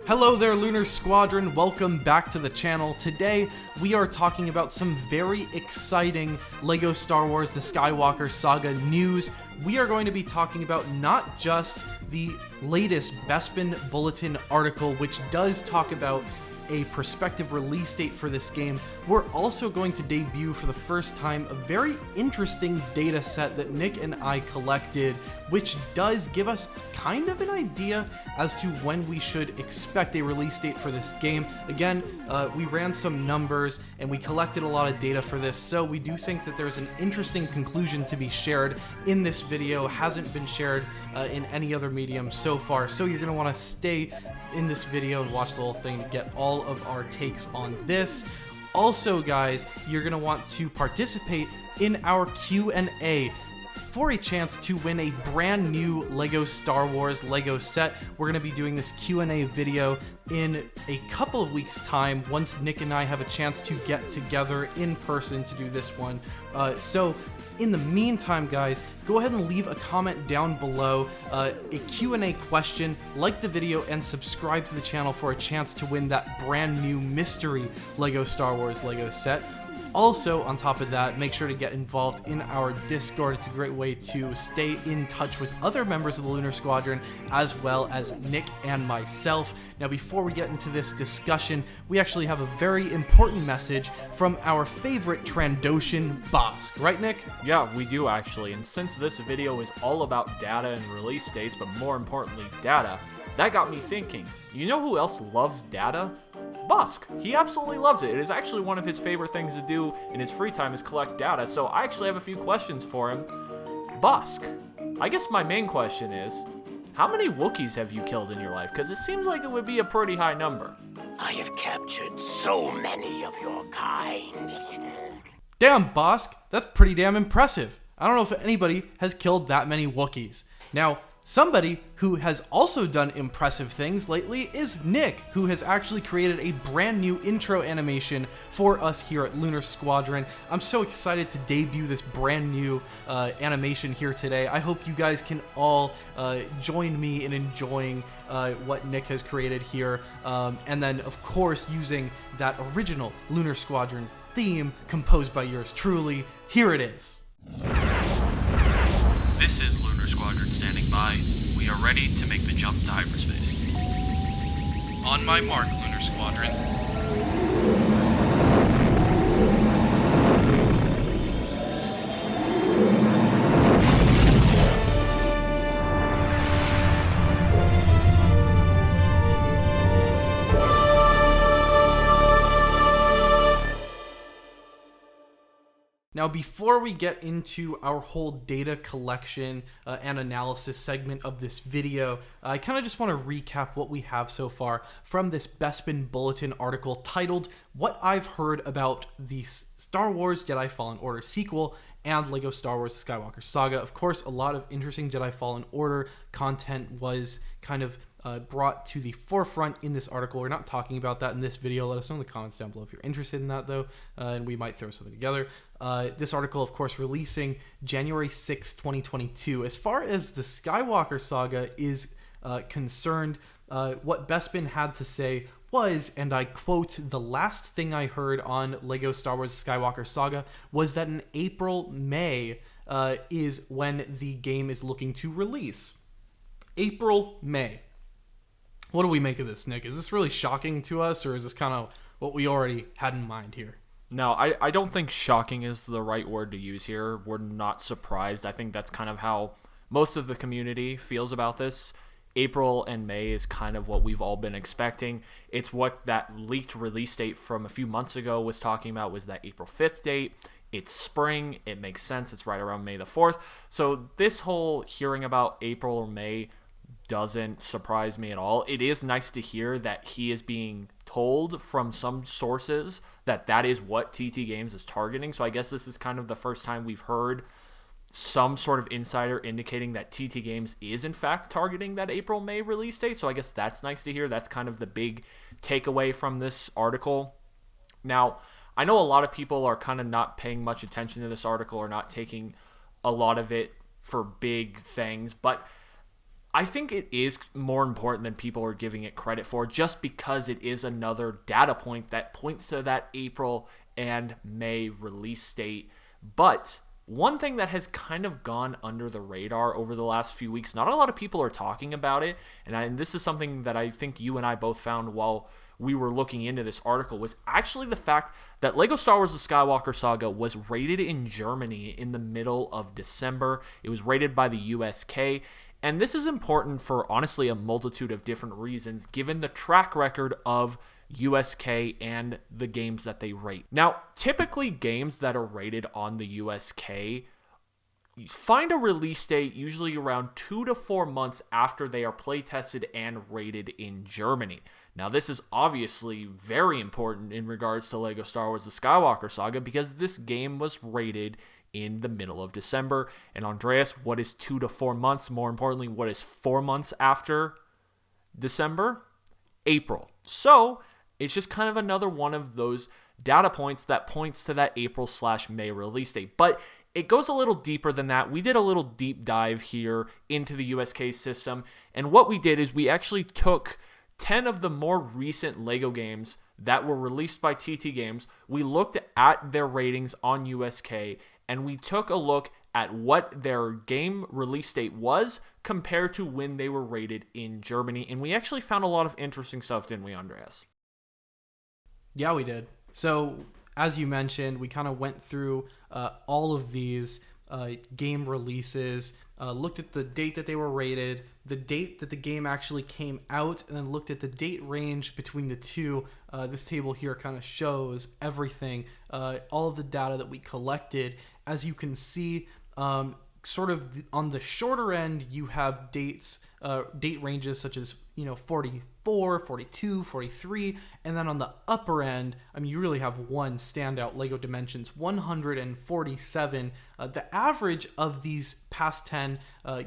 Hello there, Lunar Squadron. Welcome back to the channel. Today, we are talking about some very exciting LEGO Star Wars The Skywalker Saga news. We are going to be talking about not just the latest Bespin Bulletin article, which does talk about a prospective release date for this game. We're also going to debut for the first time a very interesting data set that Nick and I collected, which does give us kind of an idea as to when we should expect a release date for this game. Again, we ran some numbers and we collected a lot of data for this, so we do think that there's an interesting conclusion to be shared in this video. Hasn't been shared in any other medium so far, so you're going to want to stay in this video and watch the whole thing to get all of our takes on this. Also, guys, you're going to want to participate in our Q&A for a chance to win a brand new LEGO Star Wars LEGO set. We're going to be doing this Q&A video in a couple of weeks' time once Nick and I have a chance to get together in person to do this one. So in the meantime, guys, go ahead and leave a comment down below, a Q&A question, like the video, and subscribe to the channel for a chance to win that brand new mystery LEGO Star Wars LEGO set. Also, on top of that, make sure to get involved in our Discord. It's a great way to stay in touch with other members of the Lunar Squadron, as well as Nick and myself. Now, before we get into this discussion, we actually have a very important message from our favorite Trandoshan, Bosk. Right, Nick? Yeah, we do actually. And since this video is all about data and release dates, but more importantly, data, that got me thinking, you know who else loves data? Bosk. He absolutely loves it. It is actually one of his favorite things to do in his free time is collect data, so I actually have a few questions for him. Bosk, I guess my main question is, how many Wookiees have you killed in your life? Because it seems like it would be a pretty high number. I have captured so many of your kind. Damn, Bosk, that's pretty damn impressive. I don't know if anybody has killed that many Wookiees. Now, somebody who has also done impressive things lately is Nick, who has actually created a brand new intro animation for us here at Lunar Squadron. I'm so excited to debut this brand new animation here today. I hope you guys can all join me in enjoying what Nick has created here. And then, of course, using that original Lunar Squadron theme composed by yours truly. Here it is. This is Lunar Squadron standing by. We are ready to make the jump to hyperspace. On my mark, Lunar Squadron. Now, before we get into our whole data collection and analysis segment of this video, I kind of just want to recap what we have so far from this Bespin Bulletin article titled What I've Heard About the Star Wars Jedi Fallen Order sequel and LEGO Star Wars The Skywalker Saga. Of course, a lot of interesting Jedi Fallen Order content was kind of brought to the forefront in this article. We're not talking about that in this video. Let us know in the comments down below if you're interested in that, though, and we might throw something together. This article, of course, releasing January 6, 2022. As far as the Skywalker Saga is concerned, what Bespin had to say was, and I quote, "The last thing I heard on LEGO Star Wars The Skywalker Saga was that in April, May is when the game is looking to release." April, May. What do we make of this, Nick? Is this really shocking to us, or is this kind of what we already had in mind here? No, I don't think shocking is the right word to use here. We're not surprised. I think that's kind of how most of the community feels about this. April and May is kind of what we've all been expecting. It's what that leaked release date from a few months ago was talking about, was that April 5th date. It's spring. It makes sense. It's right around May the 4th. So this whole hearing about April or May doesn't surprise me at all. It is nice to hear that he is being told from some sources that that is what TT Games is targeting. So I guess this is kind of the first time we've heard some sort of insider indicating that TT Games is in fact targeting that April-May release date. So I guess that's nice to hear. That's kind of the big takeaway from this article. Now, I know a lot of people are kind of not paying much attention to this article or not taking a lot of it for big things, but I think it is more important than people are giving it credit for, just because it is another data point that points to that April and May release date. But one thing that has kind of gone under the radar over the last few weeks, not a lot of people are talking about it, and this is something that I think you and I both found while we were looking into this article, was actually the fact that LEGO Star Wars The Skywalker Saga was rated in Germany in the middle of December. It was rated by the USK, and this is important for, honestly, a multitude of different reasons, given the track record of USK and the games that they rate. Now, typically games that are rated on the USK find a release date usually around 2 to 4 months after they are play tested and rated in Germany. Now, this is obviously very important in regards to LEGO Star Wars The Skywalker Saga, because this game was rated in the middle of December. And Andreas, what is 2 to 4 months? More importantly, what is 4 months after December? April. So it's just kind of another one of those data points that points to that April/May release date. But it goes a little deeper than that. We did a little deep dive here into the USK system, and what we did is we actually took 10 of the more recent LEGO games that were released by TT Games. We looked at their ratings on USK, and we took a look at what their game release date was compared to when they were rated in Germany, and we actually found a lot of interesting stuff, didn't we, Andreas? Yeah, we did. So, as you mentioned, we kind of went through all of these game releases, looked at the date that they were rated, the date that the game actually came out, and then looked at the date range between the two. This table here kind of shows everything, all of the data that we collected. As you can see, sort of on the shorter end, you have date ranges such as 44, 42, 43, and then on the upper end, I mean, you really have one standout, LEGO Dimensions 147. The average of these past 10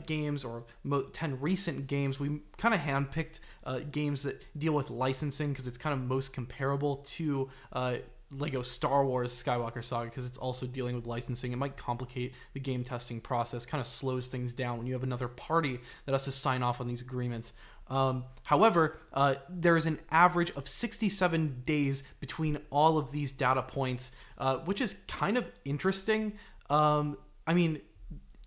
games, or 10 recent games, we kind of handpicked games that deal with licensing because it's kind of most comparable to LEGO Star Wars Skywalker Saga, because it's also dealing with licensing. It might complicate the game testing process, kind of slows things down when you have another party that has to sign off on these agreements. However, there is an average of 67 days between all of these data points, which is kind of interesting. I mean,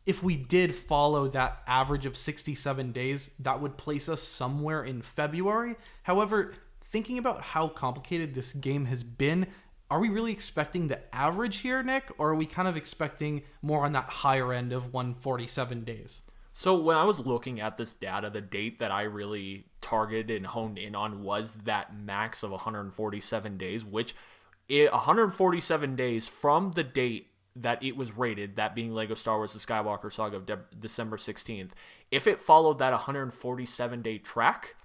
if we did follow that average of 67 days, that would place us somewhere in February. However, thinking about how complicated this game has been, are we really expecting the average here, Nick? Or are we kind of expecting more on that higher end of 147 days? So when I was looking at this data, the date that I really targeted and honed in on was that max of 147 days, which 147 days from the date that it was rated, that being LEGO Star Wars The Skywalker Saga of December 16th, if it followed that 147-day track,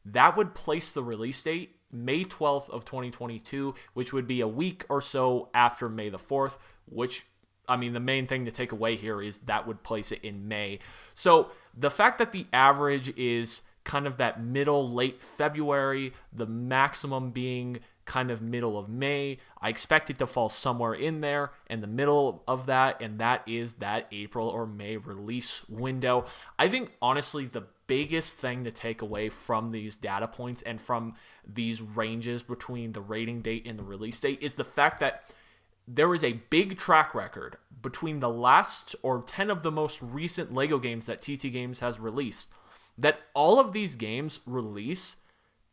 that would place the release date May 12th of 2022, which would be a week or so after May the 4th, which, I mean, the main thing to take away here is that would place it in May. So the fact that the average is kind of that middle, late February, the maximum being kind of middle of May, I expect it to fall somewhere in there in the middle of that, and that is that April or May release window. I think, honestly, the biggest thing to take away from these data points and from these ranges between the rating date and the release date is the fact that there is a big track record between the last or 10 of the most recent LEGO games that TT Games has released, that all of these games release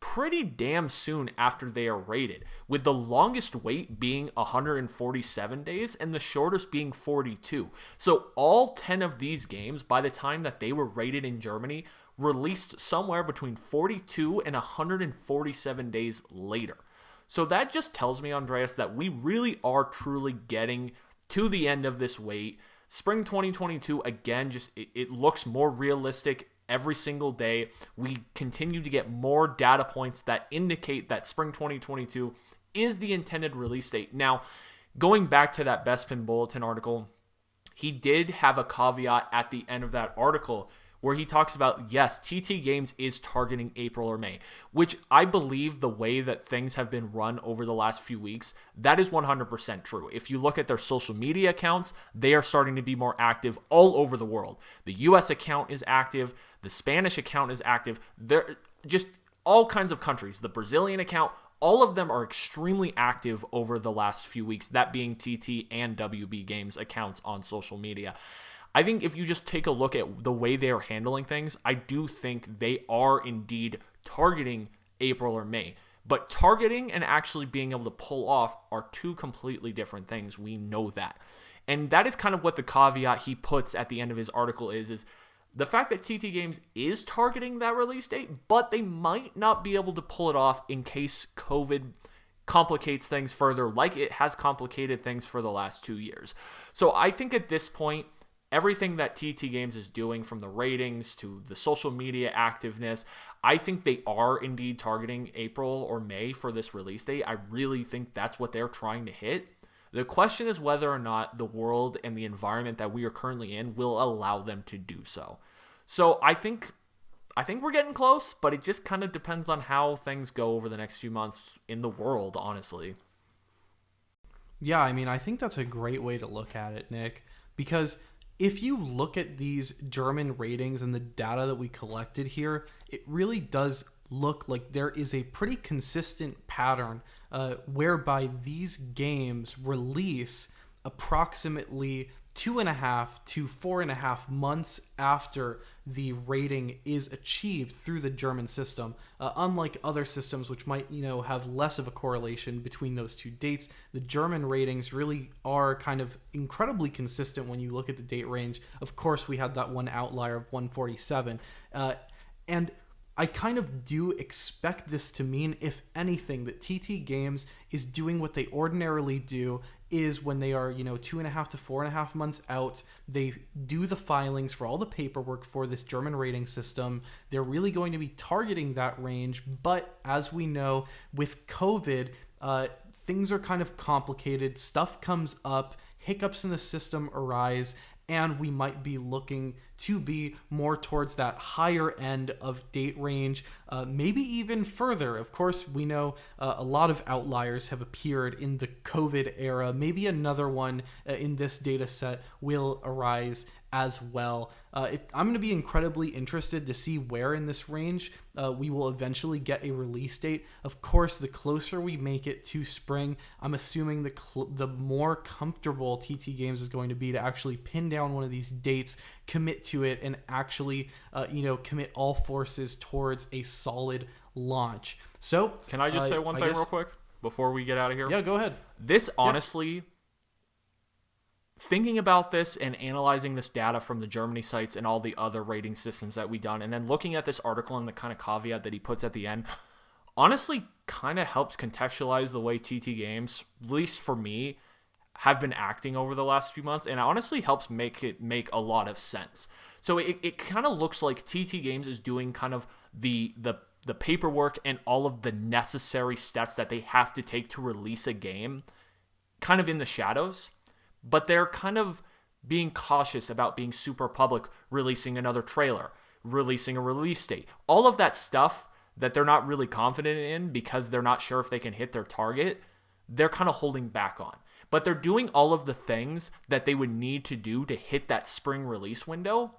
pretty damn soon after they are rated, with the longest wait being 147 days and the shortest being 42. So all 10 of these games, by the time that they were rated in Germany, released somewhere between 42 and 147 days later. So that just tells me, Andreas, that we really are truly getting to the end of this wait. Spring 2022, again, just it looks more realistic every single day. We continue to get more data points that indicate that spring 2022 is the intended release date. Now, going back to that Bespin Bulletin article, he did have a caveat at the end of that article where he talks about, yes, TT Games is targeting April or May, which I believe the way that things have been run over the last few weeks, that is 100% true. If you look at their social media accounts, they are starting to be more active all over the world. The US account is active. The Spanish account is active. There just all kinds of countries. The Brazilian account, all of them are extremely active over the last few weeks, that being TT and WB Games accounts on social media. I think if you just take a look at the way they are handling things, I do think they are indeed targeting April or May. But targeting and actually being able to pull off are two completely different things. We know that. And that is kind of what the caveat he puts at the end of his article is the fact that TT Games is targeting that release date, but they might not be able to pull it off in case COVID complicates things further, like it has complicated things for the last 2 years. So I think at this point, everything that TT Games is doing, from the ratings to the social media activeness, I think they are indeed targeting April or May for this release date. I really think that's what they're trying to hit. The question is whether or not the world and the environment that we are currently in will allow them to do so. So I think we're getting close, but it just kind of depends on how things go over the next few months in the world, honestly. Yeah, I mean, I think that's a great way to look at it, Nick, because if you look at these German ratings and the data that we collected here, it really does look like there is a pretty consistent pattern whereby these games release approximately 2.5 to 4.5 months after the rating is achieved through the German system. Unlike other systems which might, have less of a correlation between those two dates, the German ratings really are kind of incredibly consistent when you look at the date range. Of course, we had that one outlier of 147. And I kind of do expect this to mean, if anything, that TT Games is doing what they ordinarily do, is when they are, 2.5 to 4.5 months out, they do the filings for all the paperwork for this German rating system. They're really going to be targeting that range. But as we know, with COVID, things are kind of complicated. Stuff comes up, hiccups in the system arise, and we might be looking to be more towards that higher end of date range, maybe even further. Of course, we know a lot of outliers have appeared in the COVID era. Maybe another one in this data set will arise as well. I'm going to be incredibly interested to see where in this range we will eventually get a release date. Of course, the closer we make it to spring, I'm assuming the more comfortable TT Games is going to be to actually pin down one of these dates, commit to it, and actually, commit all forces towards a solid launch. So, can I just say one thing real quick before we get out of here? Yeah, go ahead. This honestly, thinking about this and analyzing this data from the Germany sites and all the other rating systems that we've done, and then looking at this article and the kind of caveat that he puts at the end, honestly kind of helps contextualize the way TT Games, at least for me, have been acting over the last few months, and honestly helps make a lot of sense. So it kind of looks like TT Games is doing kind of the paperwork and all of the necessary steps that they have to take to release a game kind of in the shadows, but they're kind of being cautious about being super public, releasing another trailer, releasing a release date, all of that stuff that they're not really confident in because they're not sure if they can hit their target. They're kind of holding back on. But they're doing all of the things that they would need to do to hit that spring release window.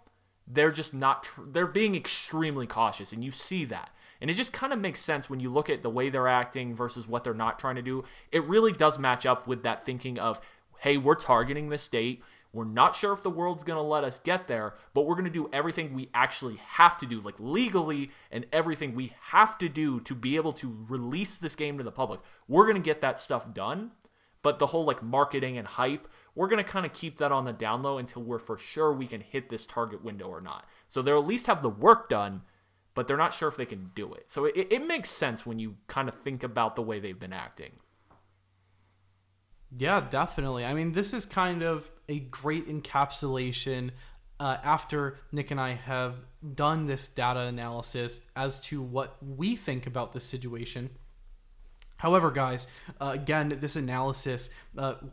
They're just not, they're being extremely cautious, and you see that. And it just kind of makes sense when you look at the way they're acting versus what they're not trying to do. It really does match up with that thinking of, hey, we're targeting this date. We're not sure if the world's going to let us get there, but we're going to do everything we actually have to do, like legally, and everything we have to do to be able to release this game to the public. We're going to get that stuff done. But the whole marketing and hype, we're going to kind of keep that on the down low until we're for sure we can hit this target window or not. So they'll at least have the work done, but they're not sure if they can do it. So it makes sense when you kind of think about the way they've been acting. Yeah, definitely. I mean, this is kind of a great encapsulation after Nick and I have done this data analysis as to what we think about the situation. However, guys, again, this analysis,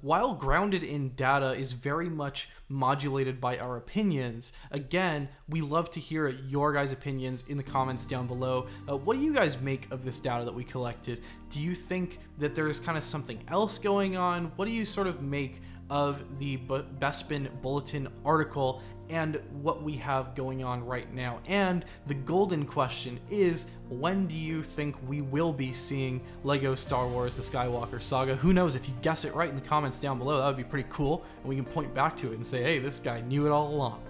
while grounded in data, is very much modulated by our opinions. Again, we love to hear your guys' opinions in the comments down below. What do you guys make of this data that we collected? Do you think that there's kind of something else going on? What do you sort of make of the Bespin Bulletin article? and what we have going on right now. And the golden question is, when do you think we will be seeing LEGO Star Wars The Skywalker Saga? Who knows? If you guess it right in the comments down below, that would be pretty cool, and we can point back to it and say, hey, this guy knew it all along.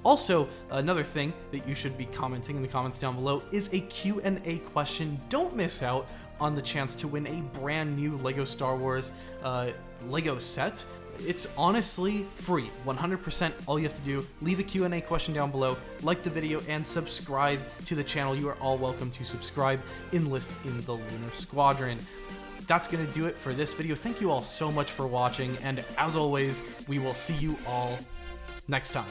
Also, another thing that you should be commenting in the comments down below is a Q&A question. Don't miss out on the chance to win a brand new LEGO Star Wars LEGO set. It's honestly free, 100%. All you have to do, leave a Q&A question down below, like the video, and subscribe to the channel. You are all welcome to subscribe, enlist in the Lunar Squadron. That's going to do it for this video. Thank you all so much for watching, and as always, we will see you all next time.